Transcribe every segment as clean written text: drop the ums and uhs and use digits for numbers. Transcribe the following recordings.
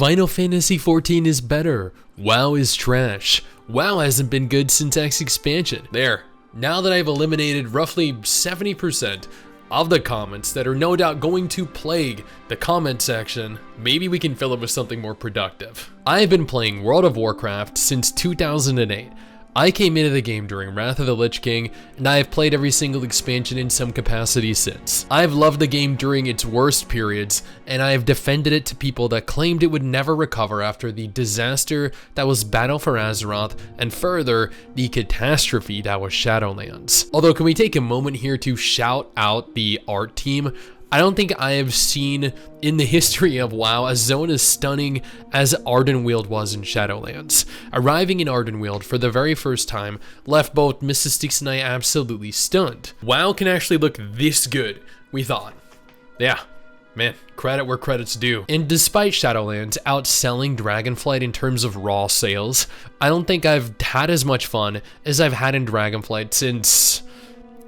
Final Fantasy XIV is better. WoW is trash. WoW hasn't been good since X expansion. There. Now that I've eliminated roughly 70% of the comments that are no doubt going to plague the comment section, maybe we can fill it with something more productive. I've been playing World of Warcraft since 2008. I came into the game during Wrath of the Lich King, and I have played every single expansion in some capacity since. I've loved the game during its worst periods, and I have defended it to people that claimed it would never recover after the disaster that was Battle for Azeroth, and further, the catastrophe that was Shadowlands. Although, can we take a moment here to shout out the art team? I don't think I have seen in the history of WoW a zone as stunning as Ardenweald was in Shadowlands. Arriving in Ardenweald for the very first time left both Mrs. Stix and I absolutely stunned. WoW can actually look this good, we thought. Yeah, man, credit where credit's due. And despite Shadowlands outselling Dragonflight in terms of raw sales, I don't think I've had as much fun as I've had in Dragonflight since,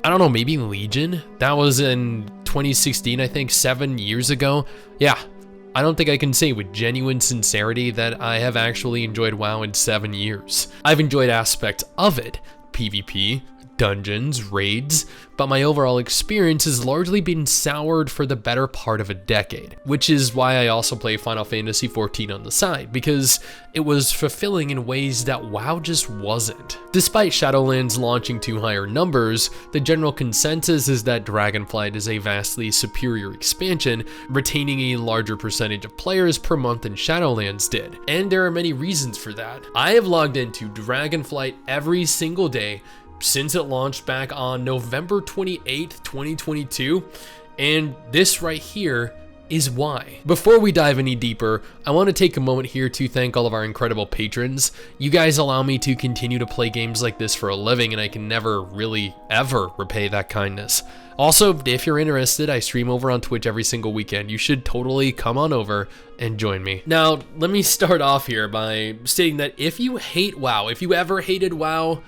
I don't know, maybe Legion? That was in 2016, I think, 7 years ago. Yeah, I don't think I can say with genuine sincerity that I have actually enjoyed WoW in 7 years. I've enjoyed aspects of it, PvP, dungeons, raids, but my overall experience has largely been soured for the better part of a decade, which is why I also play Final Fantasy XIV on the side, because it was fulfilling in ways that WoW just wasn't. Despite Shadowlands launching to higher numbers, the general consensus is that Dragonflight is a vastly superior expansion, retaining a larger percentage of players per month than Shadowlands did, and there are many reasons for that. I have logged into Dragonflight every single day since it launched back on November 28th, 2022, and this right here is why. Before we dive any deeper, I want to take a moment here to thank all of our incredible patrons. You guys allow me to continue to play games like this for a living, and I can never really ever repay that kindness. Also, if you're interested, I stream over on Twitch every single weekend. You should totally come on over and join me. Now, let me start off here by stating that if you hate WoW, if you ever hated WoW,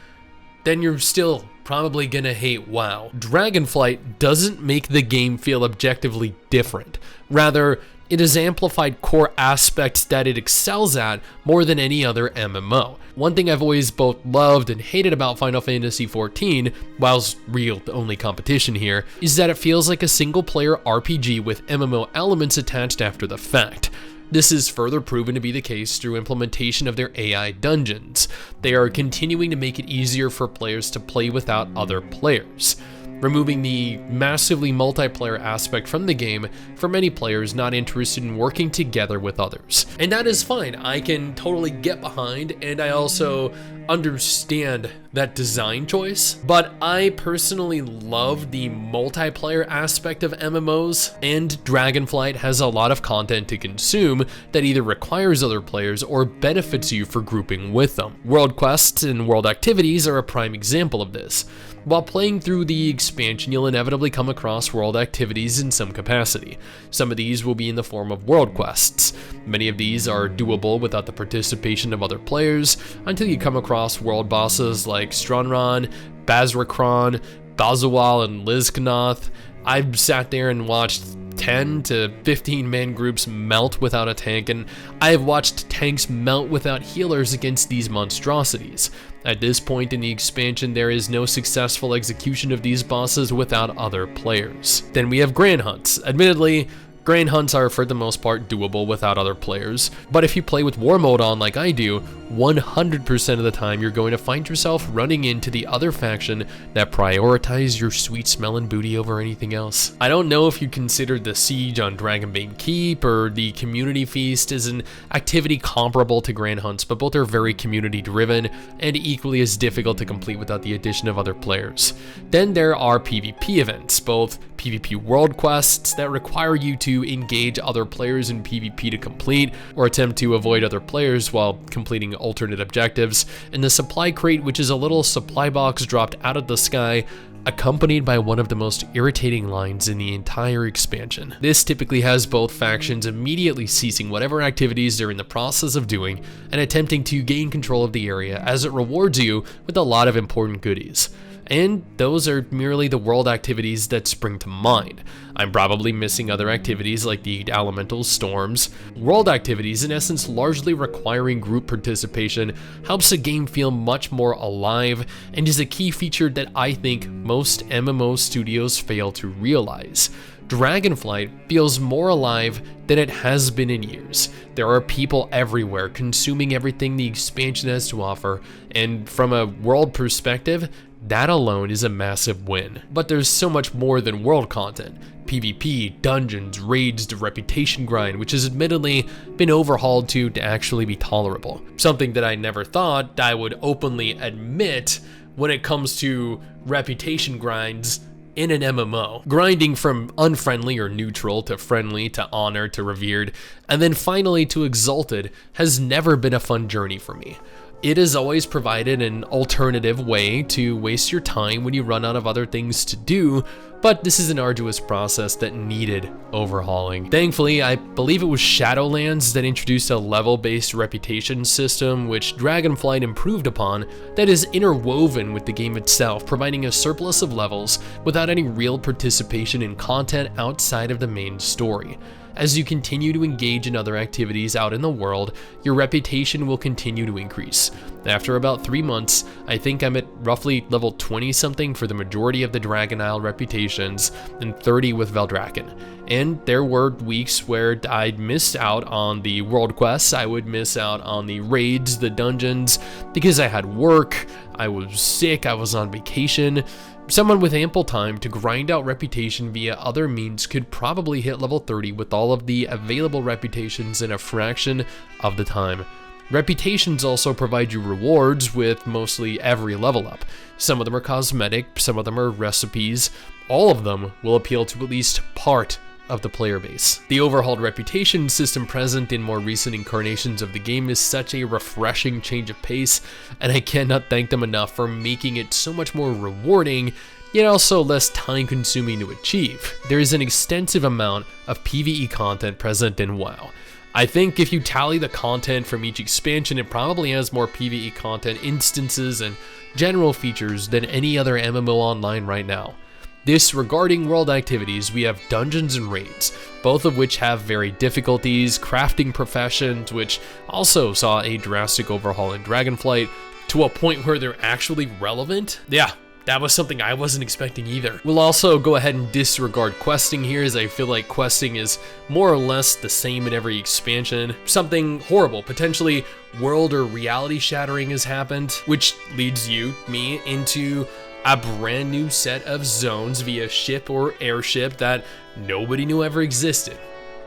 then you're still probably gonna hate WoW. Dragonflight doesn't make the game feel objectively different. Rather, it has amplified core aspects that it excels at more than any other MMO. One thing I've always both loved and hated about Final Fantasy XIV, WoW's real only competition here, is that it feels like a single-player RPG with MMO elements attached after the fact. This is further proven to be the case through implementation of their AI dungeons. They are continuing to make it easier for players to play without other players, removing the massively multiplayer aspect from the game for many players not interested in working together with others. And that is fine, I can totally get behind, and I also understand that design choice, but I personally love the multiplayer aspect of MMOs, and Dragonflight has a lot of content to consume that either requires other players or benefits you for grouping with them. World quests and world activities are a prime example of this. While playing through the expansion, you'll inevitably come across world activities in some capacity. Some of these will be in the form of world quests. Many of these are doable without the participation of other players until you come across world bosses like Stranran, Bazrakron, Bazual, and Lizknoth. I've sat there and watched 10 to 15 man groups melt without a tank, and I have watched tanks melt without healers against these monstrosities. At this point in the expansion, there is no successful execution of these bosses without other players. Then we have Grand Hunts. Admittedly, Grand Hunts are for the most part doable without other players, but if you play with War Mode on like I do, 100% of the time you're going to find yourself running into the other faction that prioritize your sweet smelling booty over anything else. I don't know if you consider the siege on Dragonbane Keep or the community feast as an activity comparable to Grand Hunts, but both are very community driven and equally as difficult to complete without the addition of other players. Then there are PvP events, both PvP world quests that require you to engage other players in PvP to complete, or attempt to avoid other players while completing alternate objectives, and the supply crate, which is a little supply box dropped out of the sky, accompanied by one of the most irritating lines in the entire expansion. This typically has both factions immediately ceasing whatever activities they're in the process of doing and attempting to gain control of the area, as it rewards you with a lot of important goodies. and those are merely the world activities that spring to mind. I'm probably missing other activities like the elemental storms. World activities, in essence largely requiring group participation, helps a game feel much more alive and is a key feature that I think most MMO studios fail to realize. Dragonflight feels more alive than it has been in years. There are people everywhere consuming everything the expansion has to offer, and from a world perspective, that alone is a massive win. But there's so much more than world content. PvP, dungeons, raids, the reputation grind, which has admittedly been overhauled to actually be tolerable. Something that I never thought I would openly admit when it comes to reputation grinds in an MMO. Grinding from unfriendly or neutral to friendly to honored to revered, and then finally to exalted has never been a fun journey for me. It has always provided an alternative way to waste your time when you run out of other things to do, but this is an arduous process that needed overhauling. Thankfully, I believe it was Shadowlands that introduced a level-based reputation system which Dragonflight improved upon that is interwoven with the game itself, providing a surplus of levels without any real participation in content outside of the main story. As you continue to engage in other activities out in the world, your reputation will continue to increase. After about 3 months, I think I'm at roughly level 20 something for the majority of the Dragon Isle reputations and 30 with Valdrakken. And there were weeks where I'd missed out on the world quests, I would miss out on the raids, the dungeons, because I had work, I was sick, I was on vacation. Someone with ample time to grind out reputation via other means could probably hit level 30 with all of the available reputations in a fraction of the time. Reputations also provide you rewards with mostly every level up. Some of them are cosmetic, some of them are recipes. All of them will appeal to at least part of the player base. The overhauled reputation system present in more recent incarnations of the game is such a refreshing change of pace, and I cannot thank them enough for making it so much more rewarding, yet also less time consuming to achieve. There is an extensive amount of PvE content present in WoW. I think if you tally the content from each expansion, it probably has more PvE content, instances, and general features than any other MMO online right now. Disregarding world activities, we have dungeons and raids, both of which have varied difficulties, crafting professions, which also saw a drastic overhaul in Dragonflight, to a point where they're actually relevant. Yeah, that was something I wasn't expecting either. We'll also go ahead and disregard questing here, as I feel like questing is more or less the same in every expansion. Something horrible, potentially world or reality shattering has happened, which leads me into a brand new set of zones via ship or airship that nobody knew ever existed,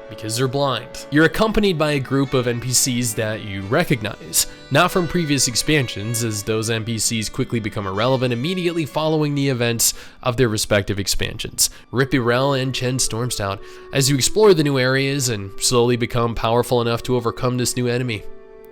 because they're blind. You're accompanied by a group of NPCs that you recognize, not from previous expansions, as those NPCs quickly become irrelevant immediately following the events of their respective expansions. Ripirel and Chen Stormstout, as you explore the new areas and slowly become powerful enough to overcome this new enemy.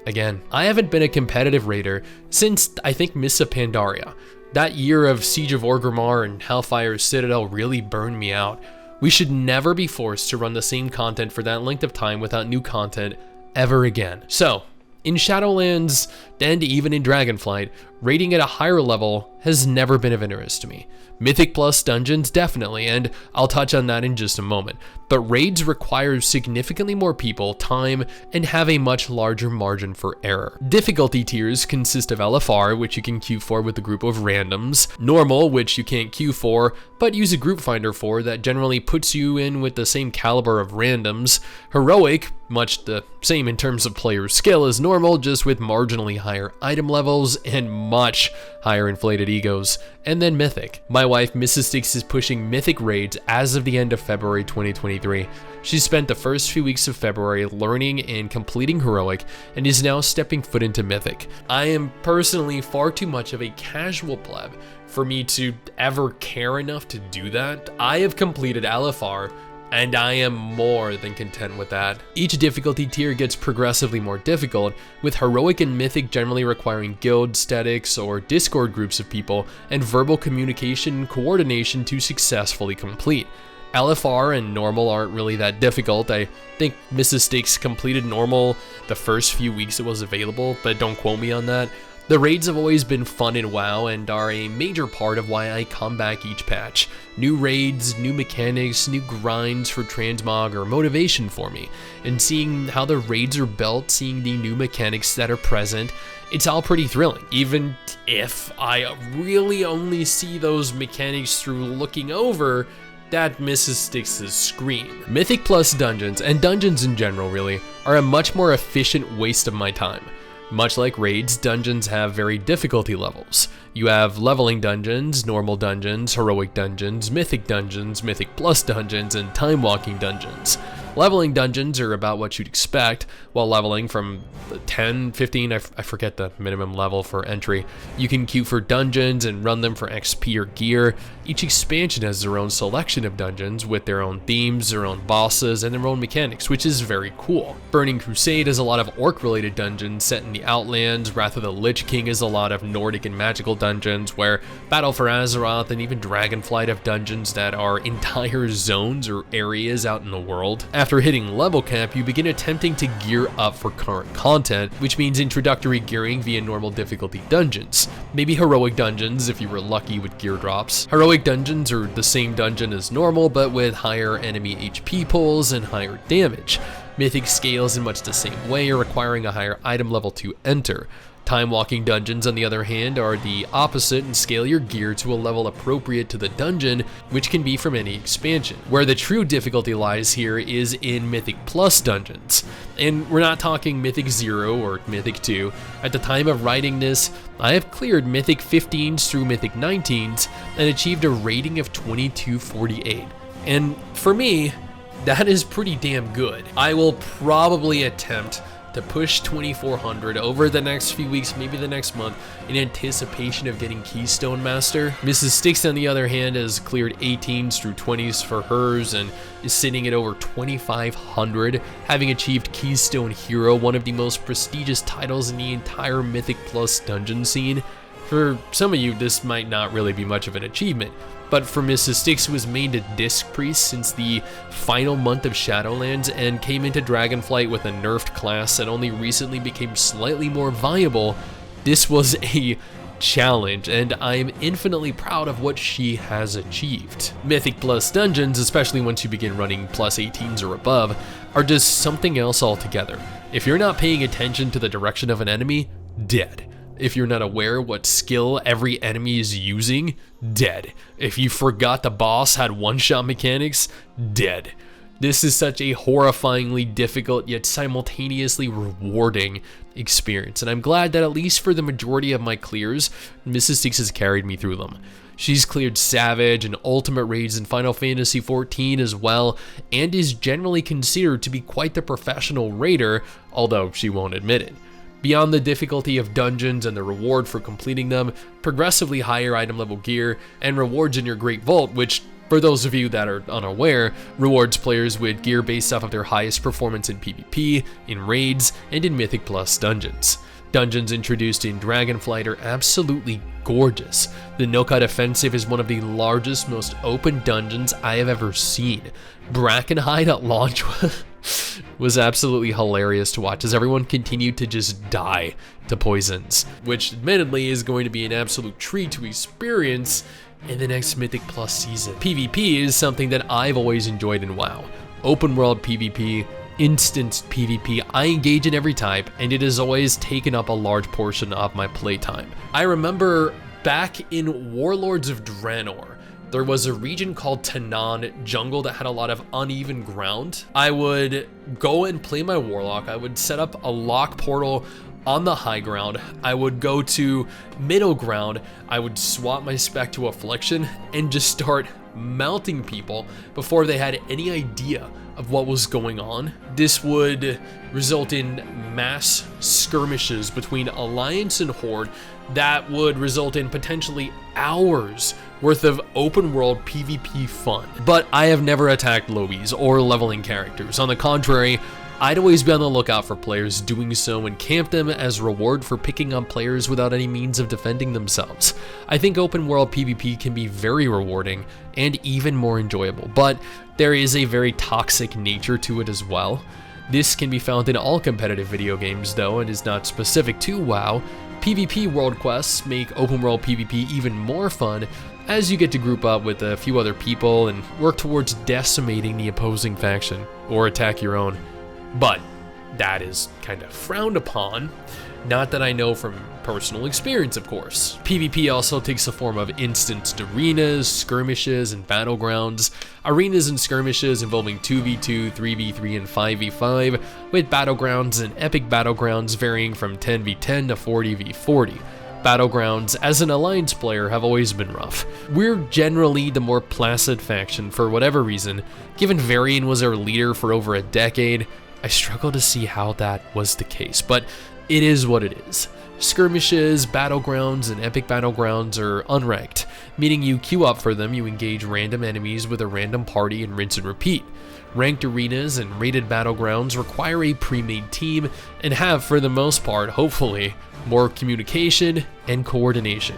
Again, I haven't been a competitive raider since, I think, Mists of Pandaria. That year of Siege of Orgrimmar and Hellfire Citadel really burned me out. We should never be forced to run the same content for that length of time without new content ever again. So, in Shadowlands, and even in Dragonflight, raiding at a higher level has never been of interest to me. Mythic plus dungeons, definitely, and I'll touch on that in just a moment. But raids require significantly more people, time, and have a much larger margin for error. Difficulty tiers consist of LFR, which you can queue for with a group of randoms, normal, which you can't queue for, but use a group finder for that generally puts you in with the same caliber of randoms, heroic, much the same in terms of player skill as normal, just with marginally higher item levels and much higher inflated egos, and then Mythic. My wife, Mrs. Stix, is pushing Mythic raids as of the end of February 2023. She spent the first few weeks of February learning and completing Heroic, and is now stepping foot into Mythic. I am personally far too much of a casual pleb for me to ever care enough to do that. I have completed LFR, and I am more than content with that. Each difficulty tier gets progressively more difficult, with Heroic and Mythic generally requiring guild, statics, or Discord groups of people, and verbal communication and coordination to successfully complete. LFR and Normal aren't really that difficult. I think Mrs. Stakes completed Normal the first few weeks it was available, but don't quote me on that. The raids have always been fun in WoW and are a major part of why I come back each patch. New raids, new mechanics, new grinds for transmog or motivation for me. And seeing how the raids are built, seeing the new mechanics that are present, it's all pretty thrilling. Even if I really only see those mechanics through looking over that Mrs. Styx' screen. Mythic Plus dungeons, and dungeons in general really, are a much more efficient waste of my time. Much like raids, dungeons have varied difficulty levels. You have leveling dungeons, normal dungeons, heroic dungeons, mythic plus dungeons, and time walking dungeons. Leveling dungeons are about what you'd expect, while leveling from 10, 15, I forget the minimum level for entry. You can queue for dungeons and run them for XP or gear. Each expansion has their own selection of dungeons with their own themes, their own bosses, and their own mechanics, which is very cool. Burning Crusade has a lot of orc-related dungeons set in the Outlands. Wrath of the Lich King is a lot of Nordic and magical dungeons, where Battle for Azeroth and even Dragonflight have dungeons that are entire zones or areas out in the world. After hitting level cap, you begin attempting to gear up for current content, which means introductory gearing via normal difficulty dungeons. Maybe heroic dungeons if you were lucky with gear drops. Heroic dungeons are the same dungeon as normal, but with higher enemy HP pulls and higher damage. Mythic scales in much the same way, requiring a higher item level to enter. Time walking dungeons, on the other hand, are the opposite and scale your gear to a level appropriate to the dungeon, which can be from any expansion. Where the true difficulty lies here is in Mythic Plus dungeons. And we're not talking Mythic 0 or Mythic 2. At the time of writing this, I have cleared Mythic 15s through Mythic 19s and achieved a rating of 2248. And for me, that is pretty damn good. I will probably attempt to push 2400 over the next few weeks, maybe the next month, in anticipation of getting Keystone Master. Mrs. Styx, on the other hand, has cleared 18s through 20s for hers and is sitting at over 2500, having achieved Keystone Hero, one of the most prestigious titles in the entire Mythic Plus dungeon scene. For some of you, this might not really be much of an achievement, but for Mrs. Styx, who was mained a Disc Priest since the final month of Shadowlands and came into Dragonflight with a nerfed class that only recently became slightly more viable, this was a challenge, and I am infinitely proud of what she has achieved. Mythic Plus dungeons, especially once you begin running plus 18s or above, are just something else altogether. If you're not paying attention to the direction of an enemy, dead. If you're not aware what skill every enemy is using, dead. If you forgot the boss had one-shot mechanics, dead. This is such a horrifyingly difficult yet simultaneously rewarding experience, and I'm glad that at least for the majority of my clears, Mrs. Styx has carried me through them. She's cleared Savage and Ultimate raids in Final Fantasy XIV as well, and is generally considered to be quite the professional raider, although she won't admit it. Beyond the difficulty of dungeons and the reward for completing them, progressively higher item level gear, and rewards in your Great Vault, which, for those of you that are unaware, rewards players with gear based off of their highest performance in PvP, in raids, and in Mythic Plus dungeons. Dungeons introduced in Dragonflight are absolutely gorgeous. The No-Cut Offensive is one of the largest, most open dungeons I have ever seen. Brackenhide at launch was absolutely hilarious to watch as everyone continued to just die to poisons, which admittedly is going to be an absolute treat to experience in the next Mythic Plus season. PvP is something that I've always enjoyed in WoW. Open world PvP, instant PvP, I engage in every type, and it has always taken up a large portion of my playtime. I remember back in Warlords of Draenor, there was a region called Tanan Jungle that had a lot of uneven ground. I would go and play my Warlock. I would set up a lock portal on the high ground. I would go to middle ground. I would swap my spec to Affliction and just start melting people before they had any idea of what was going on. This would result in mass skirmishes between Alliance and Horde that would result in potentially hours worth of open world PvP fun. But I have never attacked lobies or leveling characters. On the contrary, I'd always be on the lookout for players doing so and camp them as reward for picking on players without any means of defending themselves. I think open world PvP can be very rewarding and even more enjoyable, but there is a very toxic nature to it as well. This can be found in all competitive video games though, and is not specific to WoW. PvP world quests make open world PvP even more fun, as you get to group up with a few other people and work towards decimating the opposing faction, or attack your own. But that is kind of frowned upon. Not that I know from personal experience, of course. PvP also takes the form of instanced arenas, skirmishes, and battlegrounds. Arenas and skirmishes involving 2v2, 3v3, and 5v5, with battlegrounds and epic battlegrounds varying from 10v10 to 40v40. Battlegrounds, as an alliance player, have always been rough. We're generally the more placid faction for whatever reason. Given Varian was our leader for over a decade, I struggle to see how that was the case, but it is what it is. Skirmishes, battlegrounds, and epic battlegrounds are unranked, meaning you queue up for them, you engage random enemies with a random party and rinse and repeat. Ranked arenas and rated battlegrounds require a pre-made team and have, for the most part, hopefully, more communication and coordination.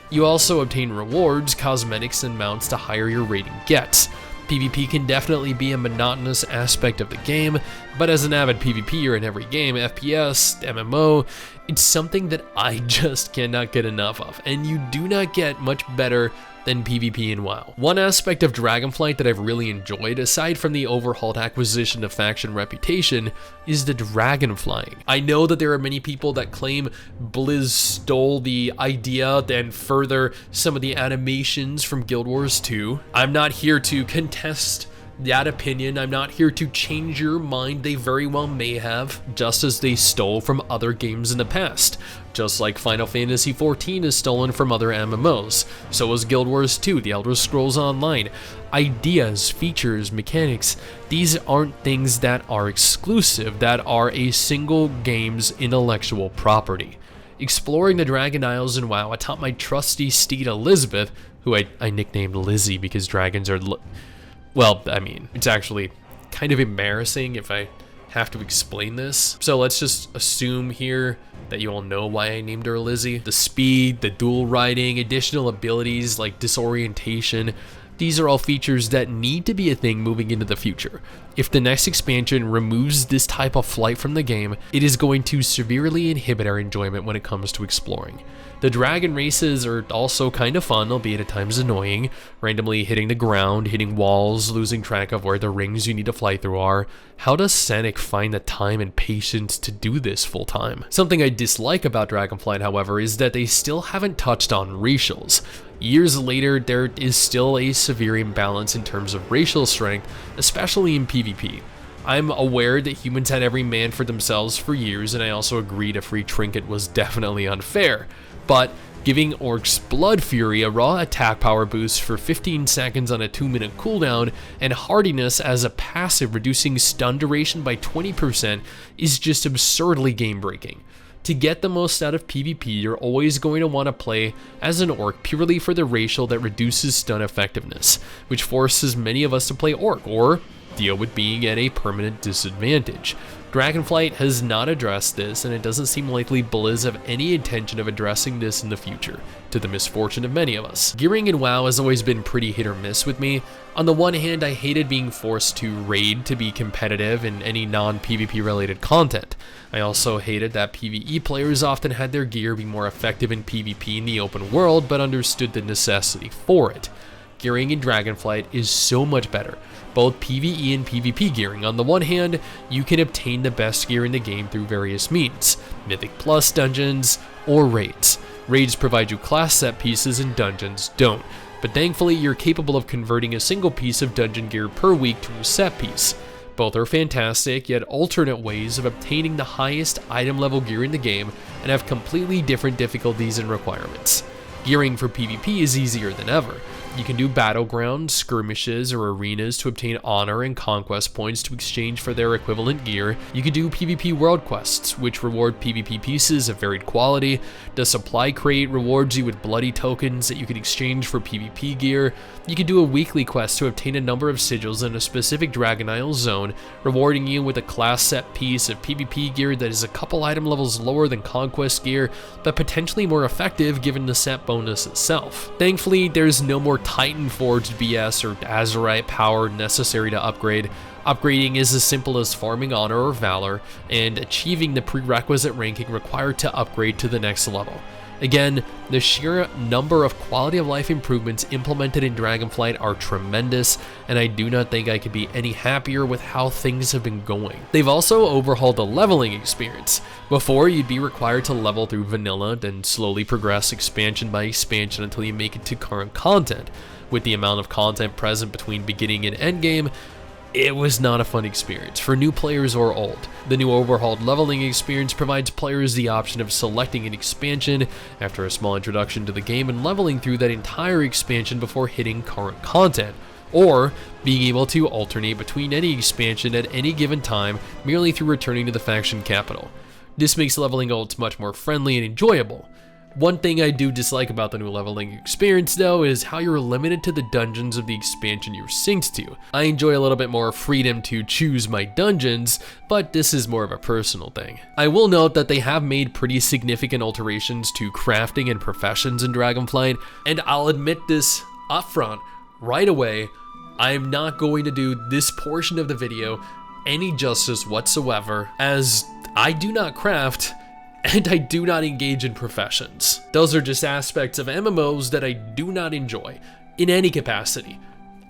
You also obtain rewards, cosmetics, and mounts to higher your rating gets. PvP can definitely be a monotonous aspect of the game, but as an avid PvPer in every game, FPS, MMO, it's something that I just cannot get enough of, and you do not get much better than PvP in WoW. One aspect of Dragonflight that I've really enjoyed, aside from the Overhauled acquisition of faction reputation, is the Dragonflying. I know that there are many people that claim Blizz stole the idea, then further some of the animations from Guild Wars 2. I'm not here to contest that opinion. I'm not here to change your mind. They very well may have, just as they stole from other games in the past. Just like Final Fantasy XIV is stolen from other MMOs. So is Guild Wars 2, The Elder Scrolls Online. Ideas, features, mechanics, these aren't things that are exclusive, that are a single game's intellectual property. Exploring the Dragon Isles in WoW, I taught my trusty steed Elizabeth, who I nicknamed Lizzie because dragons are... Well, I mean, it's actually kind of embarrassing if I have to explain this. So let's just assume here that you all know why I named her Lizzie. The speed, the dual riding, additional abilities like disorientation, these are all features that need to be a thing moving into the future. If the next expansion removes this type of flight from the game, it is going to severely inhibit our enjoyment when it comes to exploring. The dragon races are also kind of fun, albeit at times annoying, randomly hitting the ground, hitting walls, losing track of where the rings you need to fly through are. How does Sanic find the time and patience to do this full time? Something I dislike about Dragonflight, however, is that they still haven't touched on racials. Years later, there is still a severe imbalance in terms of racial strength, especially in PvP. I'm aware that humans had every man for themselves for years, and I also agreed a free trinket was definitely unfair. But giving Orcs Blood Fury a raw attack power boost for 15 seconds on a 2-minute cooldown, and hardiness as a passive reducing stun duration by 20% is just absurdly game-breaking. To get the most out of PvP, you're always going to want to play as an Orc purely for the racial that reduces stun effectiveness, which forces many of us to play Orc, or deal with being at a permanent disadvantage. Dragonflight has not addressed this, and it doesn't seem likely Blizz have any intention of addressing this in the future, to the misfortune of many of us. Gearing in WoW has always been pretty hit or miss with me. On the one hand, I hated being forced to raid to be competitive in any non-PvP related content. I also hated that PvE players often had their gear be more effective in PvP in the open world, but understood the necessity for it. Gearing in Dragonflight is so much better, both PvE and PvP gearing. On the one hand, you can obtain the best gear in the game through various means, Mythic Plus dungeons or raids. Raids provide you class set pieces and dungeons don't, but thankfully you're capable of converting a single piece of dungeon gear per week to a set piece. Both are fantastic, yet alternate ways of obtaining the highest item level gear in the game and have completely different difficulties and requirements. Gearing for PvP is easier than ever. You can do battlegrounds, skirmishes, or arenas to obtain honor and conquest points to exchange for their equivalent gear. You can do PvP world quests, which reward PvP pieces of varied quality. The supply crate rewards you with bloody tokens that you can exchange for PvP gear. You can do a weekly quest to obtain a number of sigils in a specific Dragon Isle zone, rewarding you with a class set piece of PvP gear that is a couple item levels lower than conquest gear, but potentially more effective given the set bonus itself. Thankfully, there's no more Titan Forged BS or Azerite power necessary to upgrade. Upgrading is as simple as farming honor or valor, and achieving the prerequisite ranking required to upgrade to the next level. Again, the sheer number of quality of life improvements implemented in Dragonflight are tremendous, and I do not think I could be any happier with how things have been going. They've also overhauled the leveling experience. Before, you'd be required to level through vanilla, then slowly progress expansion by expansion until you make it to current content. With the amount of content present between beginning and endgame, it was not a fun experience for new players or old. The new overhauled leveling experience provides players the option of selecting an expansion after a small introduction to the game and leveling through that entire expansion before hitting current content, or being able to alternate between any expansion at any given time merely through returning to the faction capital. This makes leveling ults much more friendly and enjoyable. One thing I do dislike about the new leveling experience though is how you're limited to the dungeons of the expansion you're synced to. I enjoy a little bit more freedom to choose my dungeons, but this is more of a personal thing. I will note that they have made pretty significant alterations to crafting and professions in Dragonflight, and I'll admit this upfront right away, I'm not going to do this portion of the video any justice whatsoever, as I do not craft and I do not engage in professions. Those are just aspects of MMOs that I do not enjoy in any capacity,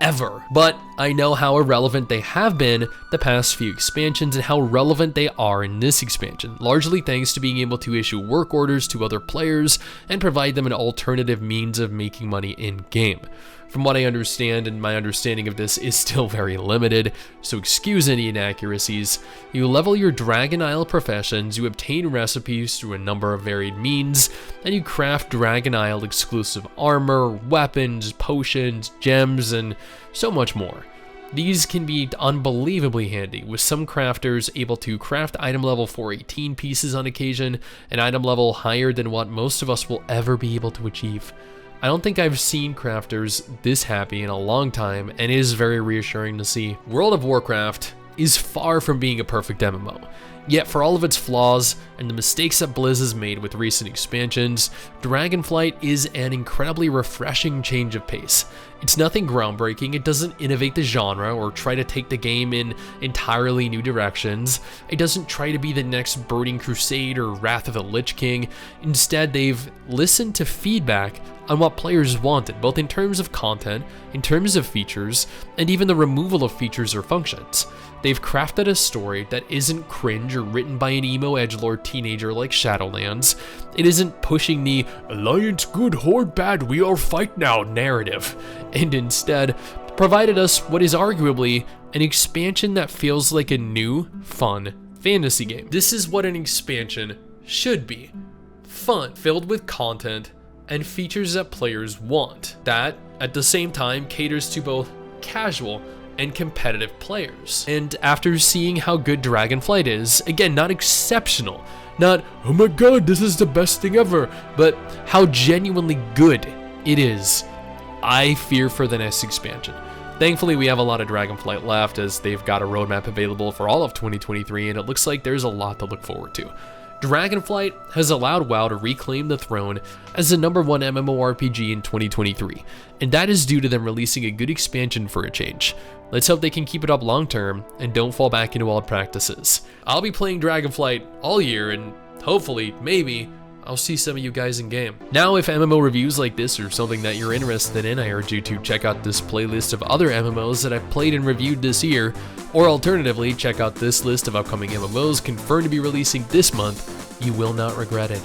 ever. But I know how irrelevant they have been the past few expansions and how relevant they are in this expansion, largely thanks to being able to issue work orders to other players and provide them an alternative means of making money in-game. From what I understand, and my understanding of this is still very limited, so excuse any inaccuracies, you level your Dragon Isle professions, you obtain recipes through a number of varied means, and you craft Dragon Isle exclusive armor, weapons, potions, gems, and so much more. These can be unbelievably handy, with some crafters able to craft item level 418 pieces on occasion, an item level higher than what most of us will ever be able to achieve. I don't think I've seen crafters this happy in a long time, and it is very reassuring to see. World of Warcraft is far from being a perfect MMO. Yet for all of its flaws and the mistakes that Blizz has made with recent expansions, Dragonflight is an incredibly refreshing change of pace. It's nothing groundbreaking, it doesn't innovate the genre or try to take the game in entirely new directions. It doesn't try to be the next Burning Crusade or Wrath of the Lich King. Instead, they've listened to feedback on what players wanted, both in terms of content, in terms of features, and even the removal of features or functions. They've crafted a story that isn't cringe or written by an emo edgelord teenager like Shadowlands. It isn't pushing the "Alliance good, Horde bad, we all fight now" narrative, and instead provided us what is arguably an expansion that feels like a new, fun fantasy game. This is what an expansion should be. Fun, filled with content and features that players want, that at the same time caters to both casual and competitive players. And after seeing how good Dragonflight is, again, not exceptional, not "oh my god, this is the best thing ever," but how genuinely good it is, I fear for the next expansion. Thankfully, we have a lot of Dragonflight left, as they've got a roadmap available for all of 2023, and it looks like there's a lot to look forward to. Dragonflight has allowed WoW to reclaim the throne as the #1 MMORPG in 2023, and that is due to them releasing a good expansion for a change. Let's hope they can keep it up long term and don't fall back into old practices. I'll be playing Dragonflight all year, and hopefully, maybe, I'll see some of you guys in game. Now, if MMO reviews like this are something that you're interested in, I urge you to check out this playlist of other MMOs that I've played and reviewed this year, or alternatively, check out this list of upcoming MMOs confirmed to be releasing this month. You will not regret it.